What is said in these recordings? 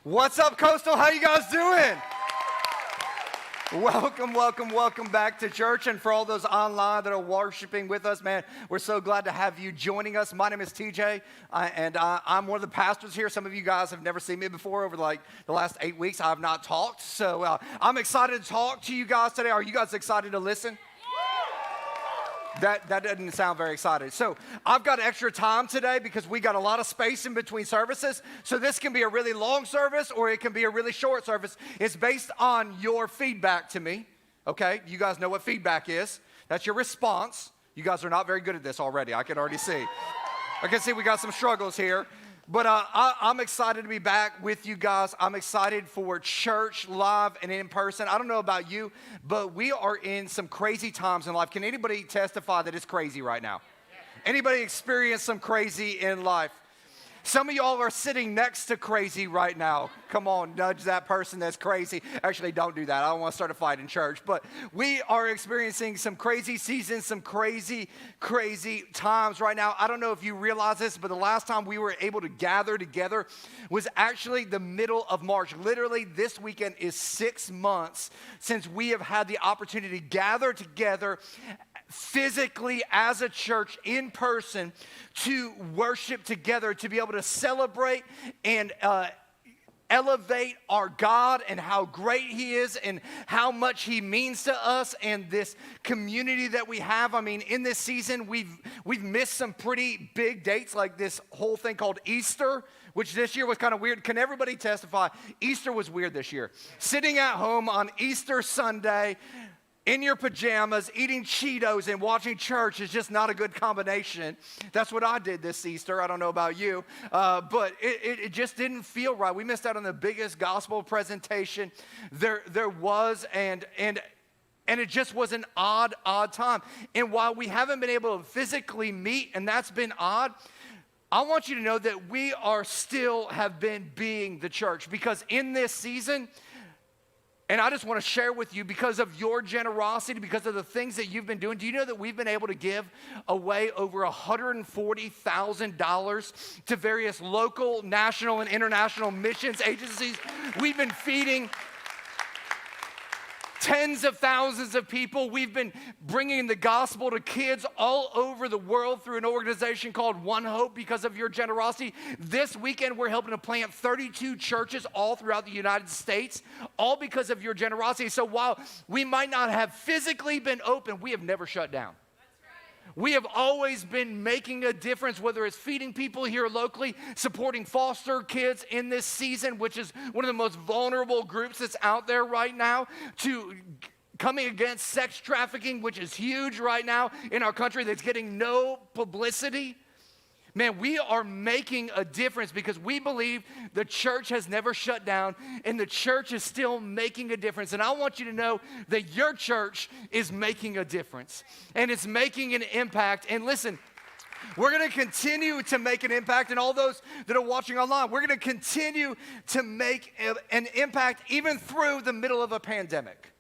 What's up, Coastal? How you guys doing? Welcome back to church. And for all those online that are worshiping with us, man, we're so glad to have you joining us. My name is TJ, and I'm one of the pastors here. Some of you guys have never seen me before. Over the last 8 weeks, I have not talked. So I'm excited to talk to you guys today. Are you guys excited to listen? That doesn't sound very excited. So I've got extra time today because we got a lot of space in between services. So this can be a really long service or it can be a really short service. It's based on your feedback to me, okay? You guys know what feedback is. That's your response. You guys are not very good at this already. I can already see. I can see we got some struggles here. But I'm excited to be back with you guys. I'm excited for church live and in person. I don't know about you, but we are in some crazy times in life. Can anybody testify that it's crazy right now? Anybody experience some crazy in life? Some of y'all are sitting next to crazy right now. Come on, nudge that person that's crazy. Actually, don't do that. I don't want to start a fight in church. But we are experiencing some crazy seasons, some crazy times right now. I don't know if you realize this, but the last time we were able to gather together was actually the middle of March. Literally, this weekend is 6 months since we have had the opportunity to gather together physically as a church in person to worship together, to be able to celebrate and elevate our God and how great He is and how much He means to us and this community that we have. I mean, in this season, we've missed some pretty big dates, like this whole thing called Easter, which this year was kind of weird. Can everybody testify? Easter was weird this year. Sitting at home on Easter Sunday, in your pajamas, eating Cheetos and watching church is just not a good combination. That's what I did this Easter. I don't know about you, but it just didn't feel right. We missed out on the biggest gospel presentation there was, and it just was an odd time. And while we haven't been able to physically meet, and that's been odd, I want you to know that we are still have been being the church, because in this season, and I just want to share with you, because of your generosity, because of the things that you've been doing, do you know that we've been able to give away over $140,000 to various local, national, and international missions agencies? We've been feeding tens of thousands of people. We've been bringing the gospel to kids all over the world through an organization called One Hope because of your generosity. This weekend, we're helping to plant 32 churches all throughout the United States, all because of your generosity. So while we might not have physically been open, we have never shut down. We have always been making a difference, whether it's feeding people here locally, supporting foster kids in this season, which is one of the most vulnerable groups that's out there right now, to coming against sex trafficking, which is huge right now in our country, that's getting no publicity. Man, we are making a difference because we believe the church has never shut down and the church is still making a difference. And I want you to know that your church is making a difference and it's making an impact. And listen, we're going to continue to make an impact, and all those that are watching online, we're going to continue to make an impact even through the middle of a pandemic.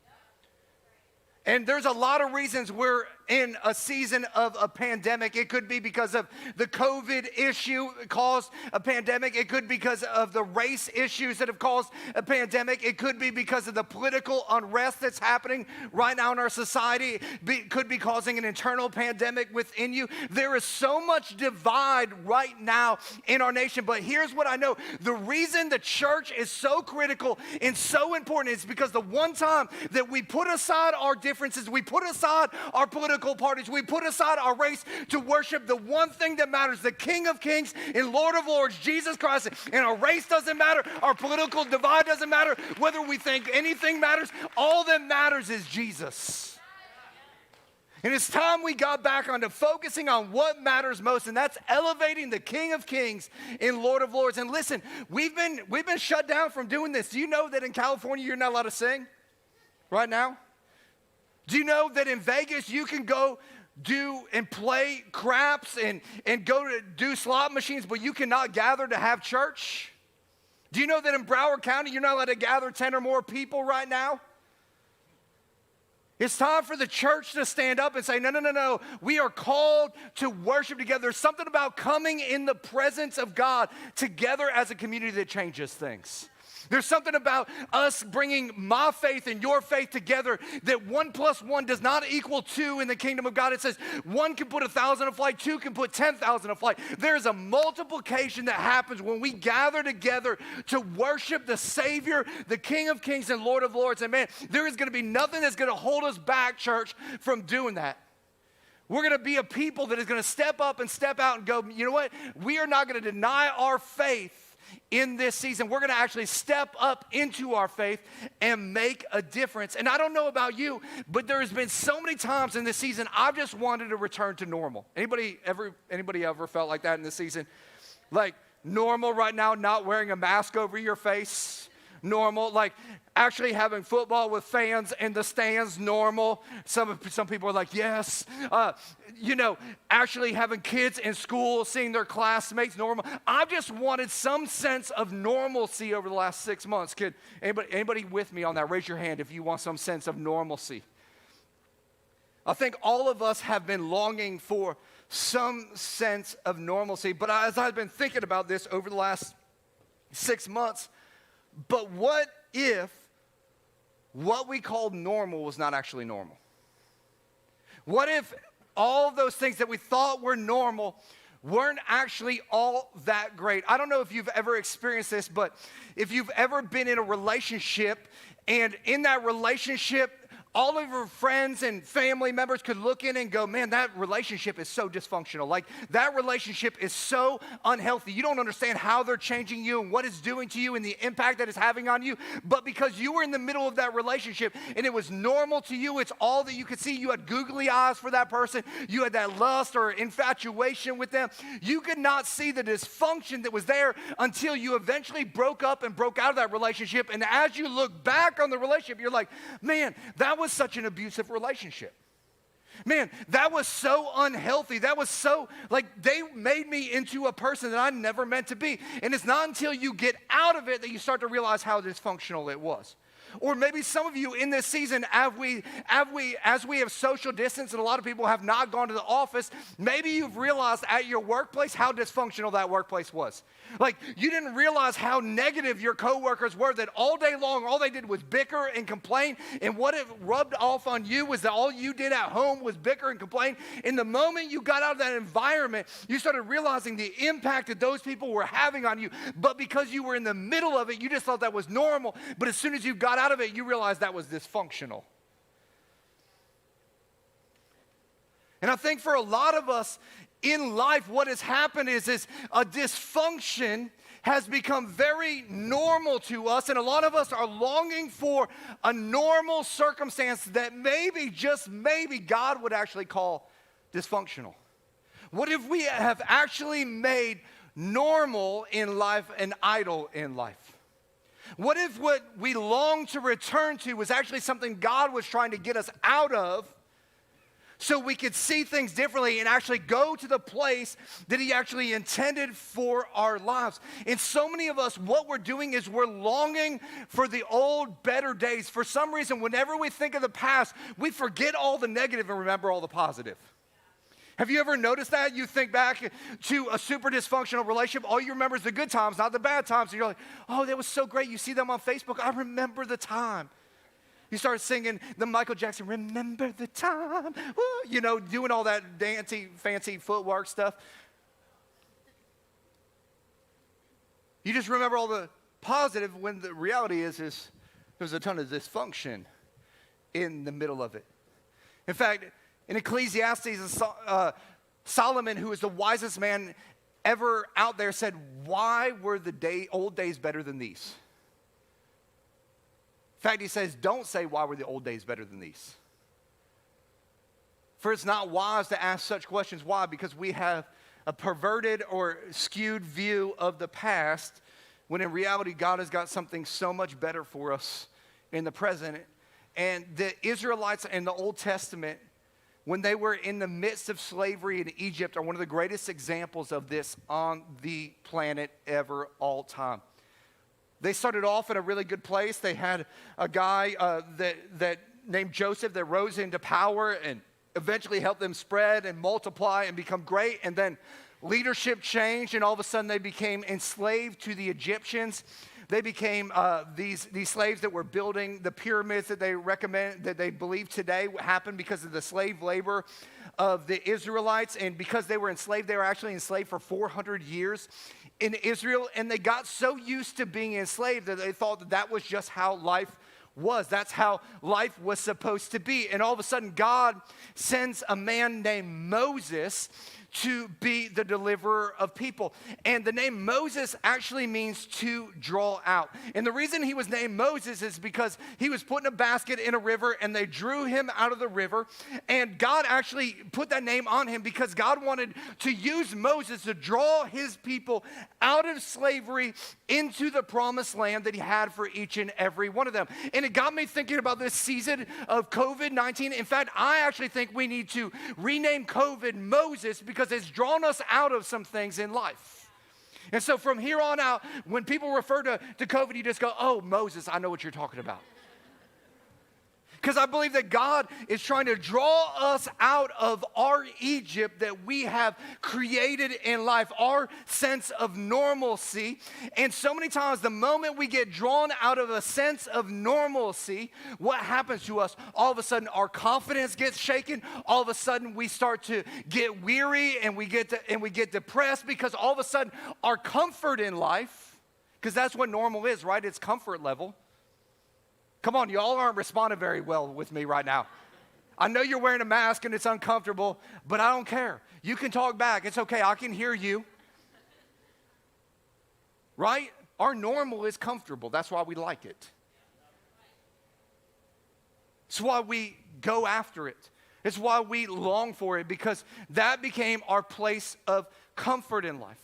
And there's a lot of reasons we're in a season of a pandemic. It could be because of the COVID issue caused a pandemic. It could be because of the race issues that have caused a pandemic. It could be because of the political unrest that's happening right now in our society. It could be causing an internal pandemic within you. There is so much divide right now in our nation. But here's what I know. The reason the church is so critical and so important is because the one time that we put aside our differences, we put aside our political parties, we put aside our race to worship the one thing that matters, the King of Kings and Lord of Lords, Jesus Christ. And our race doesn't matter, our political divide doesn't matter, whether we think anything matters. All that matters is Jesus. And it's time we got back onto focusing on what matters most, and that's elevating the King of Kings and Lord of Lords. And listen, we've been shut down from doing this. Do you know that in California you're not allowed to sing right now? Do you know that in Vegas you can go do and play craps and go to do slot machines, but you cannot gather to have church? Do you know that in Broward County you're not allowed to gather 10 or more people right now? It's time for the church to stand up and say, no. We are called to worship together. There's something about coming in the presence of God together as a community that changes things. There's something about us bringing my faith and your faith together that 1 + 1 does not equal 2 in the kingdom of God. It says 1 can put 1,000 to flight, 2 can put 10,000 to flight. There's a multiplication that happens when we gather together to worship the Savior, the King of Kings and Lord of Lords. And man, there is going to be nothing that's going to hold us back, church, from doing that. We're going to be a people that is going to step up and step out and go, you know what? We are not going to deny our faith in this season. We're going to actually step up into our faith and make a difference. And I don't know about you, but there has been so many times in this season I've just wanted to return to normal. Anybody ever felt like that in this season? Like normal right now, not wearing a mask over your face? Normal, like actually having football with fans in the stands, normal. Some people are like, yes. Actually having kids in school, seeing their classmates, normal. I've just wanted some sense of normalcy over the last 6 months. Could anybody with me on that? Raise your hand if you want some sense of normalcy. I think all of us have been longing for some sense of normalcy. But as I've been thinking about this over the last 6 months, but what if what we called normal was not actually normal? What if all of those things that we thought were normal weren't actually all that great? I don't know if you've ever experienced this, but if you've ever been in a relationship, and in that relationship, all of your friends and family members could look in and go, man, that relationship is so dysfunctional. Like, that relationship is so unhealthy. You don't understand how they're changing you and what it's doing to you and the impact that it's having on you. But because you were in the middle of that relationship and it was normal to you, it's all that you could see. You had googly eyes for that person. You had that lust or infatuation with them. You could not see the dysfunction that was there until you eventually broke up and broke out of that relationship. And as you look back on the relationship, you're like, man, that was such an abusive relationship. Man, that was so unhealthy. That was so, like, they made me into a person that I never meant to be. And it's not until you get out of it that you start to realize how dysfunctional it was. Or maybe some of you in this season, as we have social distance and a lot of people have not gone to the office, maybe you've realized at your workplace how dysfunctional that workplace was. Like, you didn't realize how negative your coworkers were, that all day long, all they did was bicker and complain. And what it rubbed off on you was that all you did at home was bicker and complain. And the moment you got out of that environment, you started realizing the impact that those people were having on you. But because you were in the middle of it, you just thought that was normal. But as soon as you got out of it, you realized that was dysfunctional. And I think for a lot of us in life, what has happened is a dysfunction has become very normal to us, and a lot of us are longing for a normal circumstance that maybe, just maybe, God would actually call dysfunctional. What if we have actually made normal in life an idol in life? What if what we long to return to was actually something God was trying to get us out of, so we could see things differently and actually go to the place that He actually intended for our lives? And so many of us, what we're doing is we're longing for the old, better days. For some reason, whenever we think of the past, we forget all the negative and remember all the positive. Have you ever noticed that? You think back to a super dysfunctional relationship, all you remember is the good times, not the bad times. And you're like, oh, that was so great. You see them on Facebook. I remember the time. You start singing the Michael Jackson, remember the time. Woo, doing all that fancy footwork stuff. You just remember all the positive when the reality is there's a ton of dysfunction in the middle of it. In fact, in Ecclesiastes, Solomon, who is the wisest man ever out there, said, why were the old days better than these? In fact, he says, don't say, why were the old days better than these? For it's not wise to ask such questions. Why? Because we have a perverted or skewed view of the past, when in reality, God has got something so much better for us in the present. And the Israelites in the Old Testament, when they were in the midst of slavery in Egypt, are one of the greatest examples of this on the planet ever, all time. They started off in a really good place. They had a guy that named Joseph that rose into power and eventually helped them spread and multiply and become great. And then leadership changed, and all of a sudden they became enslaved to the Egyptians. They became these slaves that were building the pyramids that they believe today happened because of the slave labor of the Israelites. And because they were enslaved, they were actually enslaved for 400 years in Israel. And they got so used to being enslaved that they thought that that was just how life was. That's how life was supposed to be. And all of a sudden, God sends a man named Moses to be the deliverer of people. And the name Moses actually means to draw out. And the reason he was named Moses is because he was put in a basket in a river and they drew him out of the river. And God actually put that name on him because God wanted to use Moses to draw his people out of slavery into the promised land that he had for each and every one of them. And it got me thinking about this season of COVID-19. In fact, I actually think we need to rename COVID Moses because it's drawn us out of some things in life. And so from here on out, when people refer to COVID, you just go, oh, Moses, I know what you're talking about. Because I believe that God is trying to draw us out of our Egypt that we have created in life, our sense of normalcy. And so many times, the moment we get drawn out of a sense of normalcy, what happens to us? All of a sudden, our confidence gets shaken. All of a sudden, we start to get weary and we get depressed because all of a sudden, our comfort in life, because that's what normal is, right? It's comfort level. Come on, y'all aren't responding very well with me right now. I know you're wearing a mask and it's uncomfortable, but I don't care. You can talk back. It's okay. I can hear you. Right? Our normal is comfortable. That's why we like it. It's why we go after it. It's why we long for it, because that became our place of comfort in life.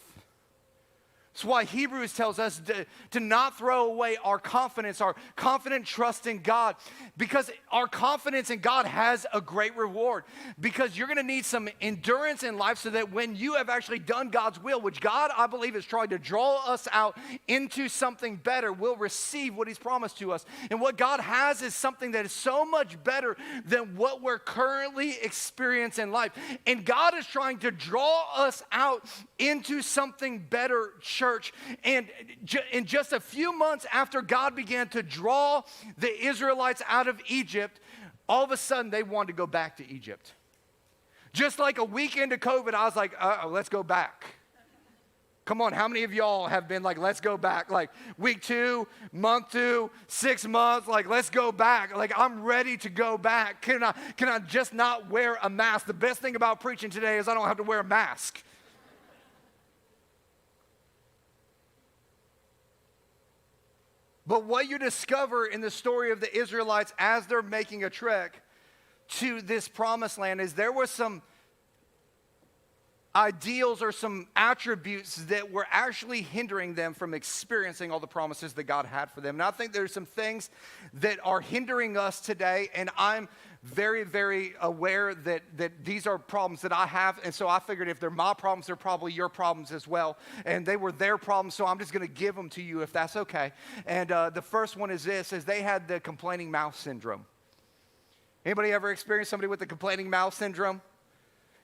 That's why Hebrews tells us to not throw away our confident trust in God, because our confidence in God has a great reward. Because you're going to need some endurance in life so that when you have actually done God's will, which God, I believe, is trying to draw us out into something better, we'll receive what he's promised to us. And what God has is something that is so much better than what we're currently experiencing in life. And God is trying to draw us out into something better, church. And in just a few months after God began to draw the Israelites out of Egypt, all of a sudden they wanted to go back to Egypt. Just like a week into COVID, I was like, let's go back. Come on, how many of y'all have been like, let's go back? Like week 2, month 2, 6 months, like let's go back. Like I'm ready to go back. Can I just not wear a mask? The best thing about preaching today is I don't have to wear a mask. But what you discover in the story of the Israelites as they're making a trek to this promised land is there were some ideals or some attributes that were actually hindering them from experiencing all the promises that God had for them. And I think there's some things that are hindering us today, and I'm very, very aware that these are problems that I have, and so I figured if they're my problems, they're probably your problems as well, and they were their problems, so I'm just going to give them to you if that's okay. And the first one is this, is they had the complaining mouth syndrome. Anybody ever experienced somebody with the complaining mouth syndrome?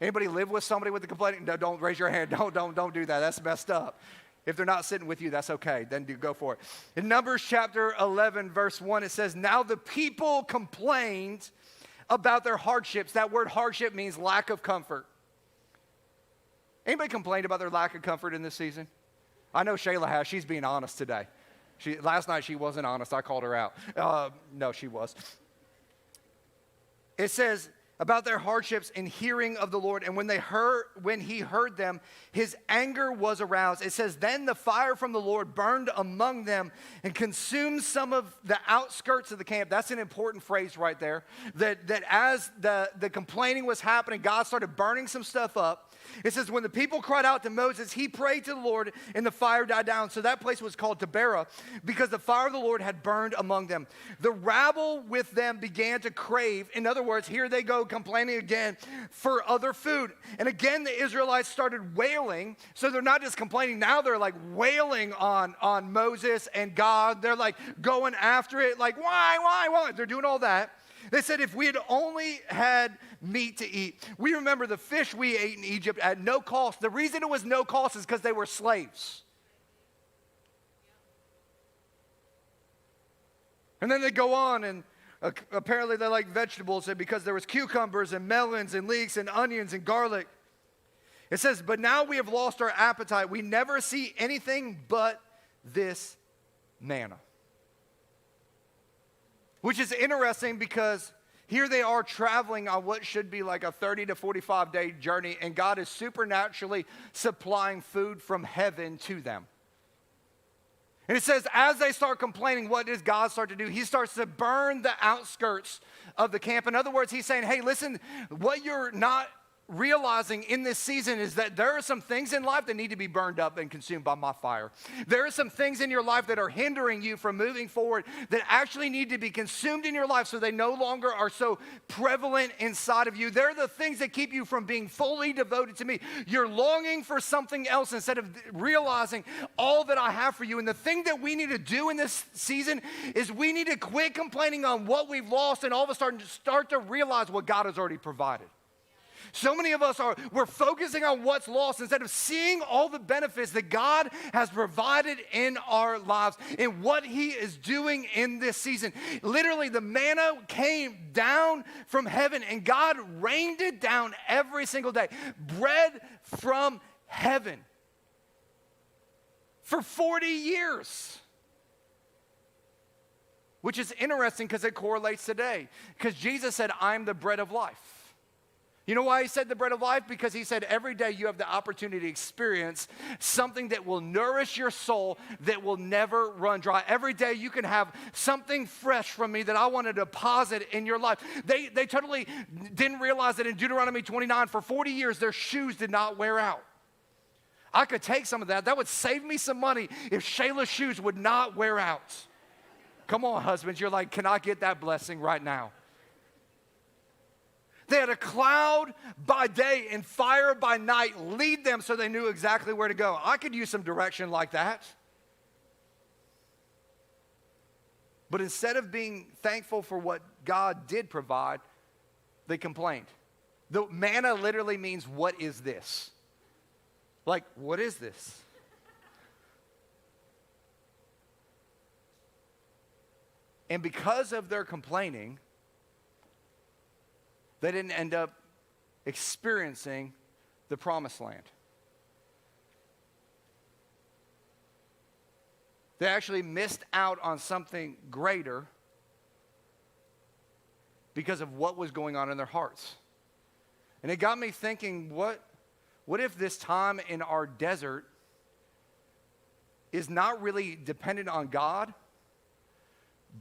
Anybody live with somebody with the complaining? No, don't raise your hand. Don't do that. That's messed up. If they're not sitting with you, that's okay. Then go for it. In Numbers chapter 11, verse 1, it says, now the people complained about their hardships. That word hardship means lack of comfort. Anybody complained about their lack of comfort in this season? I know Shayla has. She's being honest today. Last night she wasn't honest. I called her out. No, she was. It says, about their hardships in hearing of the Lord. And when he heard them, his anger was aroused. It says, then the fire from the Lord burned among them and consumed some of the outskirts of the camp. That's an important phrase right there. That as the complaining was happening, God started burning some stuff up. It says, when the people cried out to Moses, he prayed to the Lord and the fire died down. So that place was called Taberah because the fire of the Lord had burned among them. The rabble with them began to crave. In other words, here they go complaining again for other food. And again, the Israelites started wailing. So they're not just complaining. Now they're like wailing on Moses and God. They're like going after it. Like, why? They're doing all that. They said, if we had only had meat to eat. We remember the fish we ate in Egypt at no cost. The reason it was no cost is because they were slaves. And then they go on, and apparently they like vegetables, and because there was cucumbers and melons and leeks and onions and garlic. It says, but now we have lost our appetite. We never see anything but this manna. Which is interesting because here they are traveling on what should be like a 30 to 45 day journey, and God is supernaturally supplying food from heaven to them. And it says, as they start complaining, what does God start to do? He starts to burn the outskirts of the camp. In other words, he's saying, hey, listen, what you're not realizing in this season is that there are some things in life that need to be burned up and consumed by my fire. There are some things in your life that are hindering you from moving forward that actually need to be consumed in your life so they no longer are so prevalent inside of you. They're the things that keep you from being fully devoted to me. You're longing for something else instead of realizing all that I have for you. And the thing that we need to do in this season is we need to quit complaining on what we've lost and all of a sudden start to realize what God has already provided. So many of us we're focusing on what's lost instead of seeing all the benefits that God has provided in our lives and what he is doing in this season. Literally, the manna came down from heaven and God rained it down every single day. Bread from heaven for 40 years. Which is interesting because it correlates today. Because Jesus said, I'm the bread of life. You know why he said the bread of life? Because he said every day you have the opportunity to experience something that will nourish your soul, that will never run dry. Every day you can have something fresh from me that I want to deposit in your life. They totally didn't realize that in Deuteronomy 29, for 40 years, their shoes did not wear out. I could take some of that. That would save me some money if Shayla's shoes would not wear out. Come on, husbands. You're like, can I get that blessing right now? They had a cloud by day and fire by night lead them so they knew exactly where to go. I could use some direction like that. But instead of being thankful for what God did provide, they complained. The manna literally means, what is this? Like, what is this? And because of their complaining, they didn't end up experiencing the promised land. They actually missed out on something greater because of what was going on in their hearts. And it got me thinking, what if this time in our desert is not really dependent on God,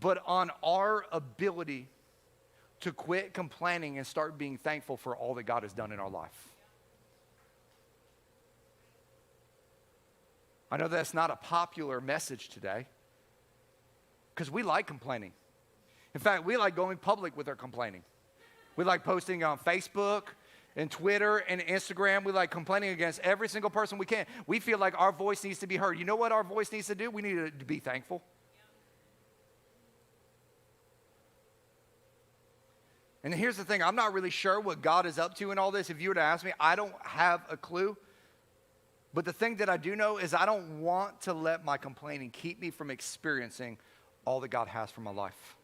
but on our ability to quit complaining and start being thankful for all that God has done in our life? I know that's not a popular message today because we like complaining. In fact, we like going public with our complaining. We like posting on Facebook and Twitter and Instagram. We like complaining against every single person we can. We feel like our voice needs to be heard. You know what our voice needs to do? We need to be thankful. And here's the thing, I'm not really sure what God is up to in all this. If you were to ask me, I don't have a clue. But the thing that I do know is I don't want to let my complaining keep me from experiencing all that God has for my life.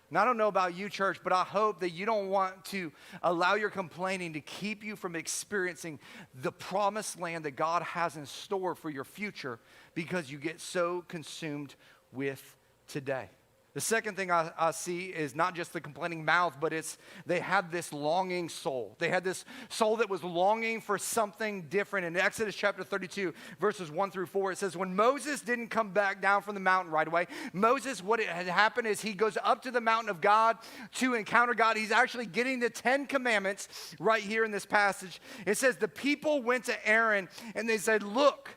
And I don't know about you, church, but I hope that you don't want to allow your complaining to keep you from experiencing the promised land that God has in store for your future because you get so consumed with today. The second thing I see is not just the complaining mouth, but they had this longing soul. They had this soul that was longing for something different. In Exodus chapter 32, verses 1 through 4, it says, when Moses didn't come back down from the mountain right away, Moses, what had happened is he goes up to the mountain of God to encounter God. He's actually getting the 10 commandments right here in this passage. It says, the people went to Aaron and they said, look,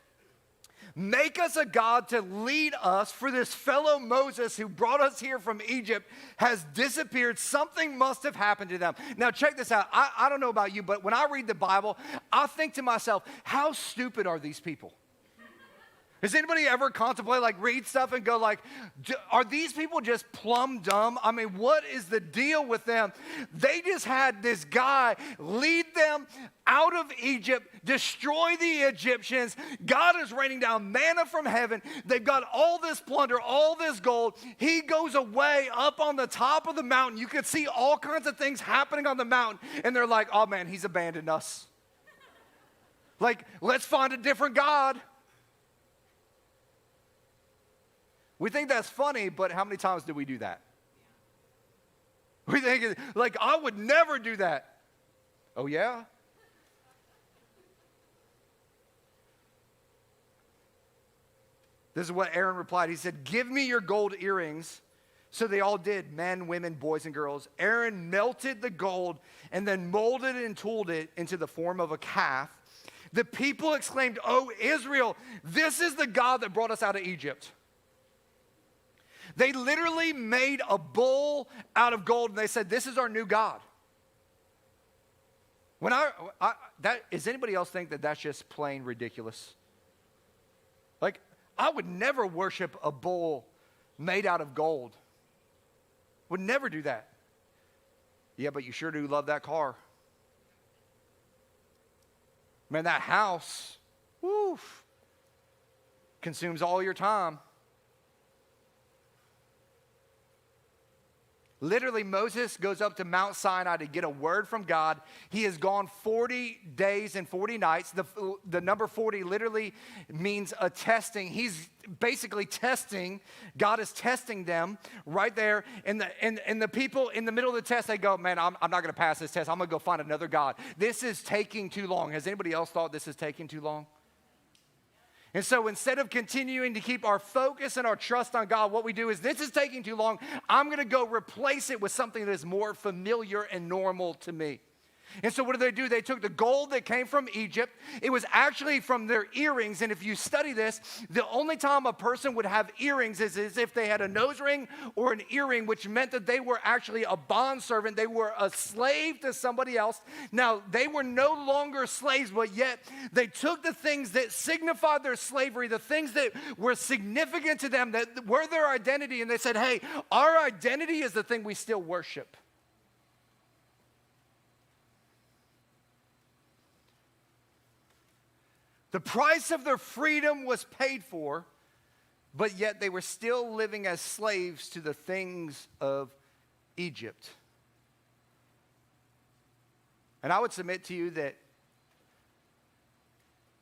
make us a God to lead us, for this fellow Moses who brought us here from Egypt has disappeared. Something must have happened to them. Now check this out. I don't know about you, but when I read the Bible, I think to myself, how stupid are these people? Has anybody ever contemplate, like read stuff and go like, are these people just plumb dumb? I mean, what is the deal with them? They just had this guy lead them out of Egypt, destroy the Egyptians. God is raining down manna from heaven. They've got all this plunder, all this gold. He goes away up on the top of the mountain. You could see all kinds of things happening on the mountain. And they're like, oh man, he's abandoned us. Like, let's find a different God. We think that's funny, but how many times do we do that? We think, like, I would never do that. Oh, yeah? This is what Aaron replied. He said, give me your gold earrings. So they all did, men, women, boys, and girls. Aaron melted the gold and then molded and tooled it into the form of a calf. The people exclaimed, oh, Israel, this is the God that brought us out of Egypt. They literally made a bull out of gold, and they said, this is our new God. Does anybody else think that that's just plain ridiculous? Like, I would never worship a bull made out of gold. Would never do that. Yeah, but you sure do love that car. Man, that house, woof, consumes all your time. Literally, Moses goes up to Mount Sinai to get a word from God. He has gone 40 days and 40 nights. The number 40 literally means a testing. He's basically testing. God is testing them right there. And the people in the middle of the test, they go, man, I'm not going to pass this test. I'm going to go find another God. This is taking too long. Has anybody else thought this is taking too long? And so instead of continuing to keep our focus and our trust on God, what we do is, this is taking too long. I'm going to go replace it with something that is more familiar and normal to me. And so what do? They took the gold that came from Egypt. It was actually from their earrings. And if you study this, the only time a person would have earrings is if they had a nose ring or an earring, which meant that they were actually a bondservant. They were a slave to somebody else. Now, they were no longer slaves, but yet they took the things that signified their slavery, the things that were significant to them, that were their identity, and they said, hey, our identity is the thing we still worship. The price of their freedom was paid for, but yet they were still living as slaves to the things of Egypt. And I would submit to you that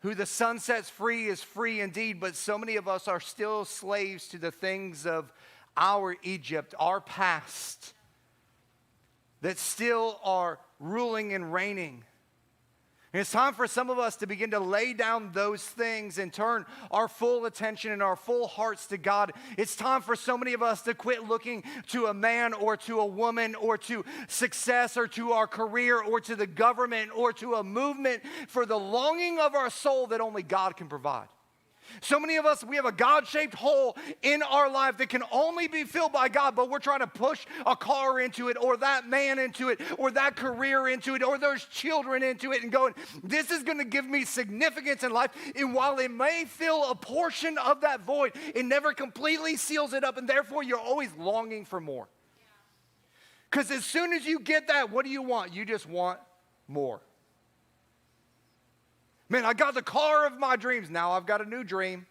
who the Son sets free is free indeed, but so many of us are still slaves to the things of our Egypt, our past, that still are ruling and reigning. And it's time for some of us to begin to lay down those things and turn our full attention and our full hearts to God. It's time for so many of us to quit looking to a man or to a woman or to success or to our career or to the government or to a movement for the longing of our soul that only God can provide. So many of us, we have a God-shaped hole in our life that can only be filled by God, but we're trying to push a car into it, or that man into it, or that career into it, or those children into it, and going, this is going to give me significance in life. And while it may fill a portion of that void, it never completely seals it up, and therefore you're always longing for more. Because as soon as you get that, what do you want? You just want more. Man, I got the car of my dreams. Now I've got a new dream.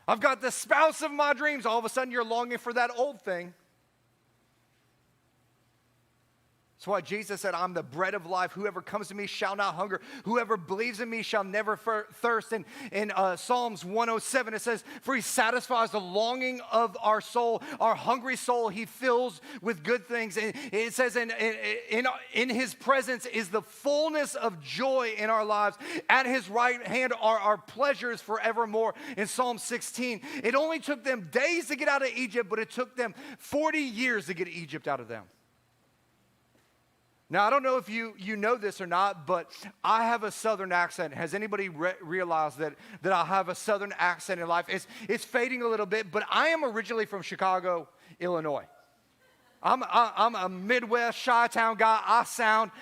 I've got the spouse of my dreams. All of a sudden you're longing for that old thing. That's why Jesus said, I'm the bread of life. Whoever comes to me shall not hunger. Whoever believes in me shall never thirst. And in Psalms 107, it says, for he satisfies the longing of our soul. Our hungry soul he fills with good things. And it says in his presence is the fullness of joy in our lives. At his right hand are our pleasures forevermore. In Psalm 16, it only took them days to get out of Egypt, but it took them 40 years to get Egypt out of them. Now, I don't know if you know this or not, but I have a southern accent. Has anybody realized that I have a southern accent in life? It's fading a little bit, but I am originally from Chicago, Illinois. I'm a Midwest Chi-town guy. I sound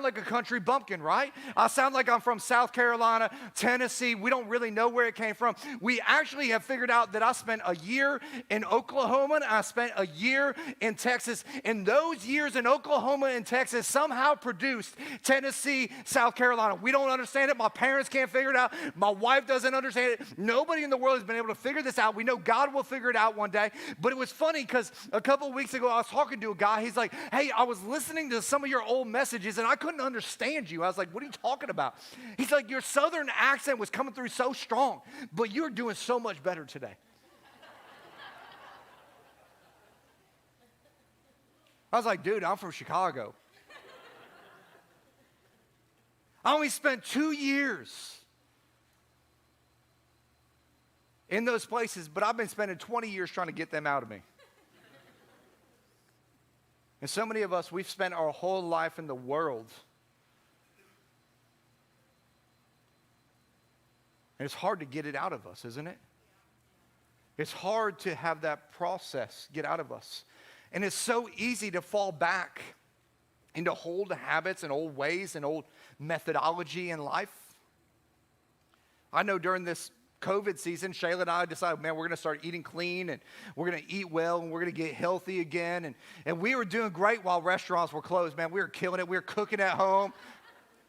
like a country bumpkin, right? I sound like I'm from South Carolina, Tennessee. We don't really know where it came from. We actually have figured out that I spent a year in Oklahoma and I spent a year in Texas. And those years in Oklahoma and Texas somehow produced Tennessee, South Carolina. We don't understand it. My parents can't figure it out. My wife doesn't understand it. Nobody in the world has been able to figure this out. We know God will figure it out one day. But it was funny because a couple of weeks ago, I was talking to a guy. He's like, hey, I was listening to some of your old messages and I couldn't understand you. I was like, what are you talking about? He's like, your southern accent was coming through so strong, but you're doing so much better today. I was like, dude, I'm from Chicago. I only spent 2 years in those places, but I've been spending 20 years trying to get them out of me. And so many of us, we've spent our whole life in the world. And it's hard to get it out of us, isn't it? It's hard to have that process get out of us. And it's so easy to fall back into old habits and old ways and old methodology in life. I know during this COVID season, Shayla and I decided, man, we're going to start eating clean and we're going to eat well and we're going to get healthy again. And we were doing great while restaurants were closed, man. We were killing it. We were cooking at home.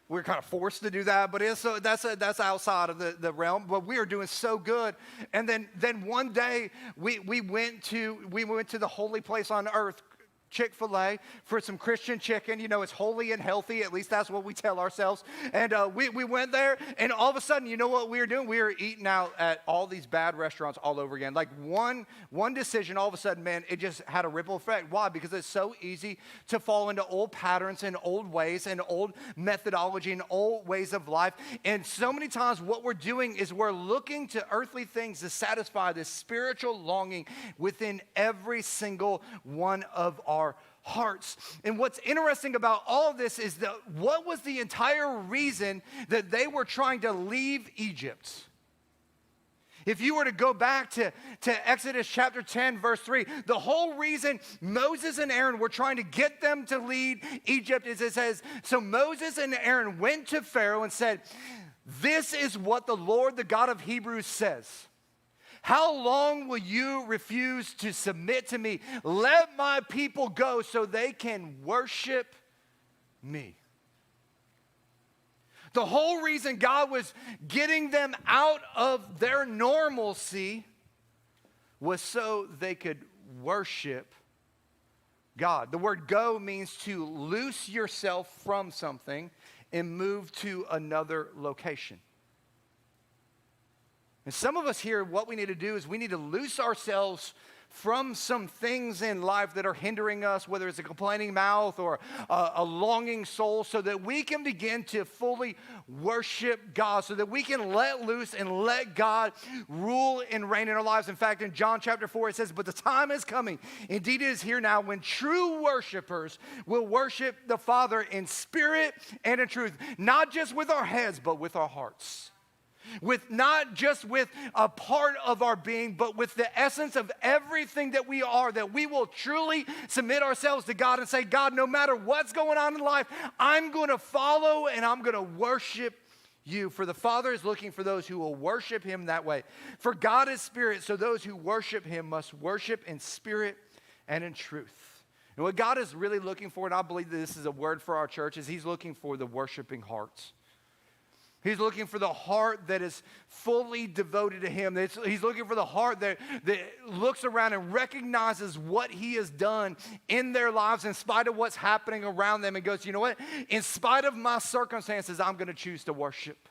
We were kind of forced to do that, but that's outside of the realm. But we were doing so good. And then one day we went to the holy place on earth, Chick-fil-A, for some Christian chicken. You know, it's holy and healthy. At least that's what we tell ourselves. And we went there, and all of a sudden, you know what we were doing? We were eating out at all these bad restaurants all over again. Like one decision, all of a sudden, man, it just had a ripple effect. Why? Because it's so easy to fall into old patterns and old ways and old methodology and old ways of life. And so many times what we're doing is we're looking to earthly things to satisfy this spiritual longing within every single one of our hearts. And what's interesting about all of this is that what was the entire reason that they were trying to leave Egypt? If you were to go back to Exodus chapter 10, verse 3, the whole reason Moses and Aaron were trying to get them to leave Egypt is it says, so Moses and Aaron went to Pharaoh and said, this is what the Lord, the God of Hebrews says. How long will you refuse to submit to me? Let my people go so they can worship me. The whole reason God was getting them out of their normalcy was so they could worship God. The word go means to loose yourself from something and move to another location. And some of us here, what we need to do is we need to loose ourselves from some things in life that are hindering us, whether it's a complaining mouth or a longing soul, so that we can begin to fully worship God, so that we can let loose and let God rule and reign in our lives. In fact, in John chapter 4, it says, but the time is coming, indeed it is here now, when true worshipers will worship the Father in spirit and in truth, not just with our heads, but with our hearts. With not just with a part of our being, but with the essence of everything that we are, that we will truly submit ourselves to God and say, God, no matter what's going on in life, I'm going to follow and I'm going to worship you. For the Father is looking for those who will worship him that way. For God is spirit, so those who worship him must worship in spirit and in truth. And what God is really looking for, and I believe that this is a word for our church, is he's looking for the worshiping hearts. He's looking for the heart that is fully devoted to him. He's looking for the heart that looks around and recognizes what he has done in their lives in spite of what's happening around them and goes, you know what? In spite of my circumstances, I'm going to choose to worship.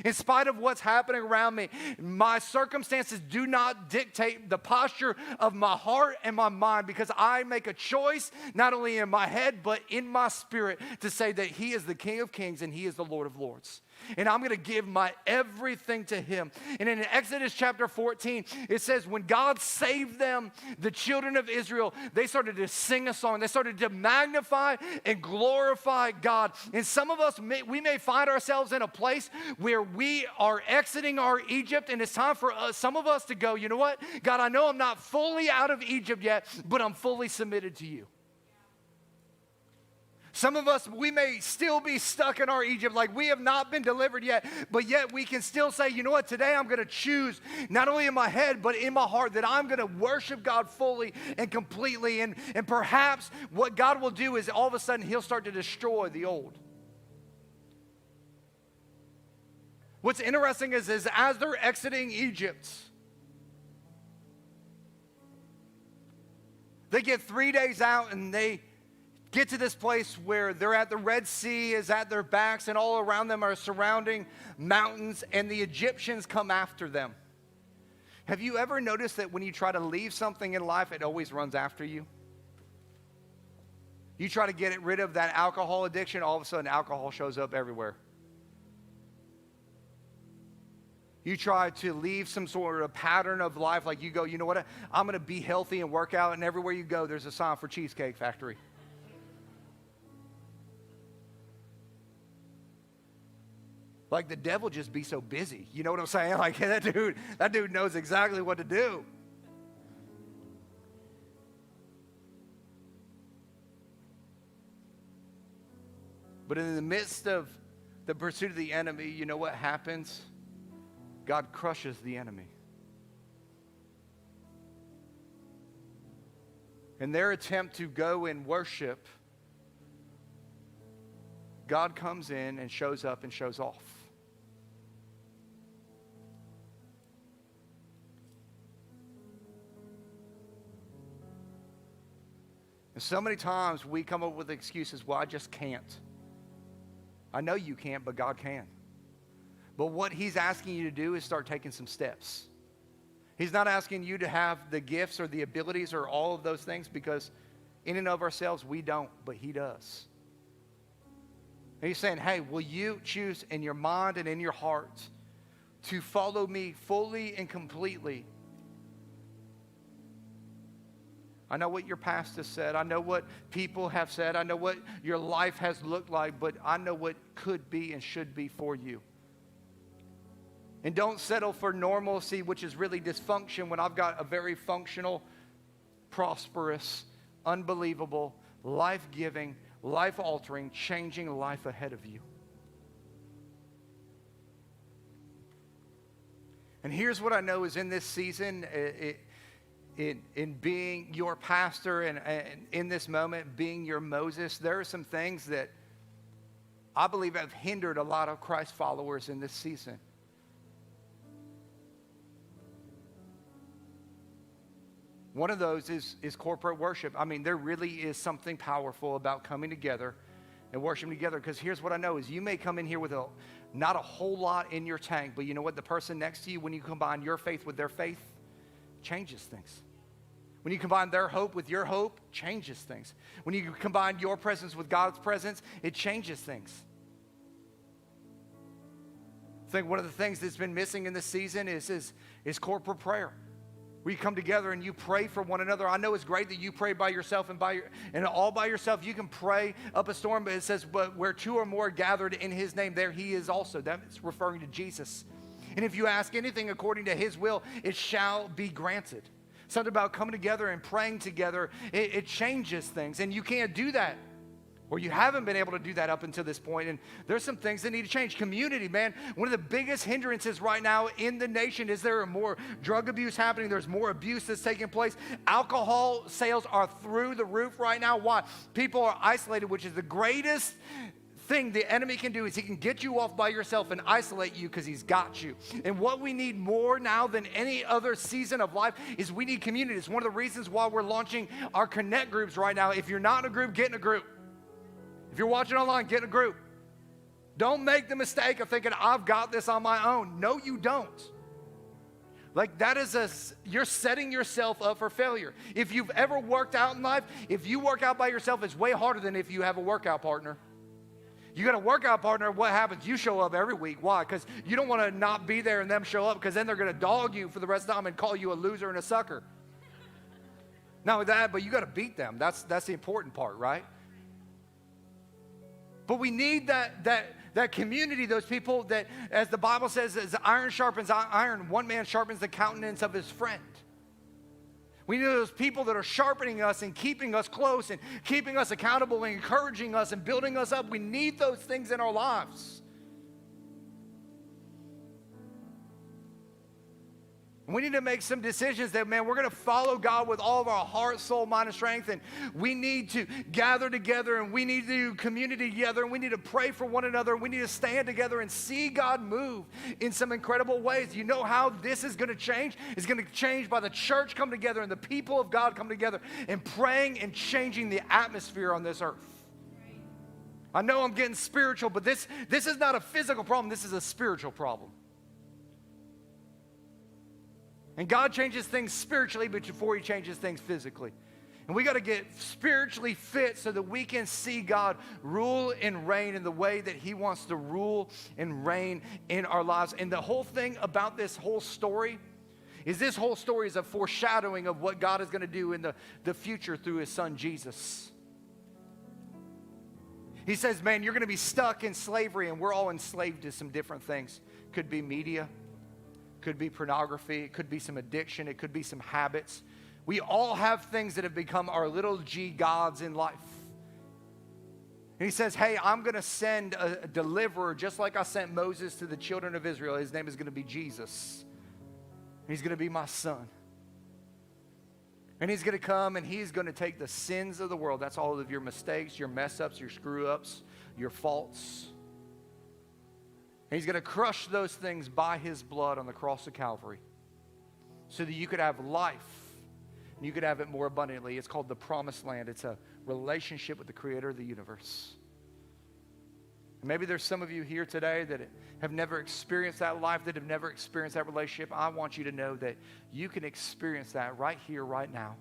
In spite of what's happening around me, my circumstances do not dictate the posture of my heart and my mind, because I make a choice not only in my head but in my spirit to say that he is the King of Kings and he is the Lord of Lords. And I'm going to give my everything to him. And in Exodus chapter 14, it says when God saved them, the children of Israel, they started to sing a song. They started to magnify and glorify God. And some of us, we may find ourselves in a place where we are exiting our Egypt, and it's time for some of us to go, you know what? God, I know I'm not fully out of Egypt yet, but I'm fully submitted to you. Some of us, we may still be stuck in our Egypt, like we have not been delivered yet, but yet we can still say, you know what, today I'm going to choose, not only in my head, but in my heart, that I'm going to worship God fully and completely. And perhaps what God will do is all of a sudden he'll start to destroy the old. What's interesting is as they're exiting Egypt, they get 3 days out and they get to this place where they're at the Red Sea is at their backs, and all around them are surrounding mountains, and the Egyptians come after them. Have you ever noticed that when you try to leave something in life, it always runs after you? You try to get rid of that alcohol addiction, all of a sudden alcohol shows up everywhere. You try to leave some sort of pattern of life, like you go, you know what, I'm going to be healthy and work out, and everywhere you go, there's a sign for Cheesecake Factory. Like the devil just be so busy. You know what I'm saying? Like that dude knows exactly what to do. But in the midst of the pursuit of the enemy, you know what happens? God crushes the enemy. In their attempt to go and worship, God comes in and shows up and shows off. And so many times we come up with excuses, well, I just can't. I know you can't, but God can. But what he's asking you to do is start taking some steps. He's not asking you to have the gifts or the abilities or all of those things, because in and of ourselves we don't, but he does. And he's saying, hey, will you choose in your mind and in your heart to follow me fully and completely? I know what your past has said. I know what people have said. I know what your life has looked like, but I know what could be and should be for you. And don't settle for normalcy, which is really dysfunction, when I've got a very functional, prosperous, unbelievable, life-giving, life-altering, changing life ahead of you. And here's what I know is in this season, in being your pastor and in this moment, being your Moses, there are some things that I believe have hindered a lot of Christ followers in this season. One of those is corporate worship. I mean, there really is something powerful about coming together and worshiping together, because here's what I know is you may come in here with not a whole lot in your tank, but you know what? The person next to you, when you combine your faith with their faith, changes things. When you combine their hope with your hope, changes things. When you combine your presence with God's presence, it changes things. I think one of the things that's been missing in this season is corporate prayer. Where you come together and you pray for one another. I know it's great that you pray by yourself and all by yourself. You can pray up a storm, but it says, but where two or more are gathered in his name, there he is also. That's referring to Jesus. And if you ask anything according to his will, it shall be granted. Something about coming together and praying together, it changes things. And you can't do that, or you haven't been able to do that up until this point. And there's some things that need to change. Community, man, one of the biggest hindrances right now in the nation is there are more drug abuse happening. There's more abuse that's taking place. Alcohol sales are through the roof right now. Why? People are isolated, which is the greatest thing the enemy can do, is he can get you off by yourself and isolate you because he's got you. And what we need more now than any other season of life is we need community. It's one of the reasons why we're launching our Connect groups right now. If you're not in a group, get in a group. If you're watching online, get in a group. Don't make the mistake of thinking, I've got this on my own. No, you don't. Like you're setting yourself up for failure. If you've ever worked out in life, if you work out by yourself, it's way harder than if you have a workout partner. You got a workout partner, what happens? You show up every week. Why? Because you don't want to not be there and them show up, because then they're going to dog you for the rest of the time and call you a loser and a sucker. Not only that, but you got to beat them. That's the important part, right? But we need that community, those people that, as the Bible says, as iron sharpens iron, one man sharpens the countenance of his friend. We need those people that are sharpening us and keeping us close and keeping us accountable and encouraging us and building us up. We need those things in our lives. We need to make some decisions that, man, we're going to follow God with all of our heart, soul, mind, and strength. And we need to gather together, and we need to do community together, and we need to pray for one another. We need to stand together and see God move in some incredible ways. You know how this is going to change? It's going to change by the church coming together and the people of God coming together and praying and changing the atmosphere on this earth. I know I'm getting spiritual, but this is not a physical problem. This is a spiritual problem. And God changes things spiritually before he changes things physically. And we got to get spiritually fit so that we can see God rule and reign in the way that he wants to rule and reign in our lives. And the whole thing about this whole story is a foreshadowing of what God is going to do in the future through his son Jesus. He says, man, you're going to be stuck in slavery, and we're all enslaved to some different things. Could be media. Could be pornography, it could be some addiction, it could be some habits. We all have things that have become our little g gods in life. And he says, hey, I'm going to send a deliverer just like I sent Moses to the children of Israel. His name is going to be Jesus. He's going to be my son. And he's going to come and he's going to take the sins of the world. That's all of your mistakes, your mess ups, your screw ups, your faults. And he's going to crush those things by his blood on the cross of Calvary so that you could have life and you could have it more abundantly. It's called the promised land. It's a relationship with the creator of the universe. And maybe there's some of you here today that have never experienced that life, that have never experienced that relationship. I want you to know that you can experience that right here, right now.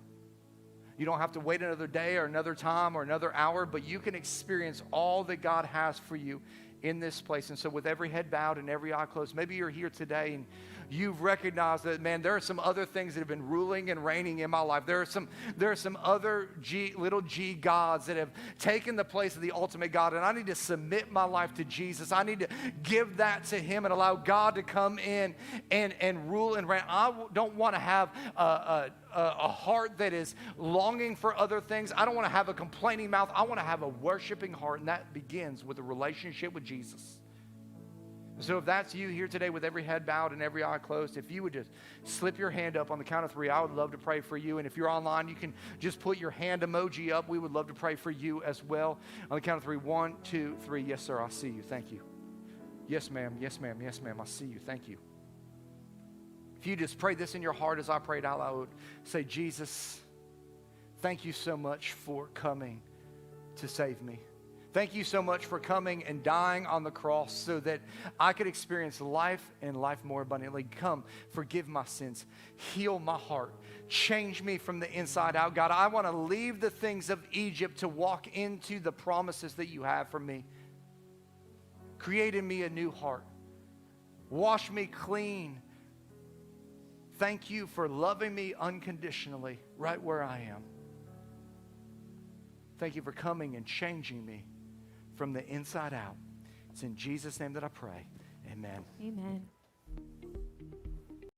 You don't have to wait another day or another time or another hour, but you can experience all that God has for you in this place. And so with every head bowed and every eye closed, maybe you're here today and you've recognized that, man, there are some other things that have been ruling and reigning in my life. There are some other little g gods that have taken the place of the ultimate God, and I need to submit my life to Jesus. I need to give that to him and allow God to come in and rule and reign. I don't want to have a heart that is longing for other things. I don't want to have a complaining mouth. I want to have a worshiping heart, and that begins with a relationship with Jesus. So if that's you here today with every head bowed and every eye closed, if you would just slip your hand up on the count of 3, I would love to pray for you. And if you're online, you can just put your hand emoji up. We would love to pray for you as well. On the count of 3, 1, 2, 3. Yes, sir, I see you. Thank you. Yes, ma'am. Yes, ma'am. Yes, ma'am. I see you. Thank you. If you just pray this in your heart as I prayed out loud, say, Jesus, thank you so much for coming to save me. Thank you so much for coming and dying on the cross so that I could experience life and life more abundantly. Come, forgive my sins, heal my heart, change me from the inside out. God, I want to leave the things of Egypt to walk into the promises that you have for me. Create in me a new heart. Wash me clean. Thank you for loving me unconditionally right where I am. Thank you for coming and changing me from the inside out. It's in Jesus' name that I pray. Amen. Amen.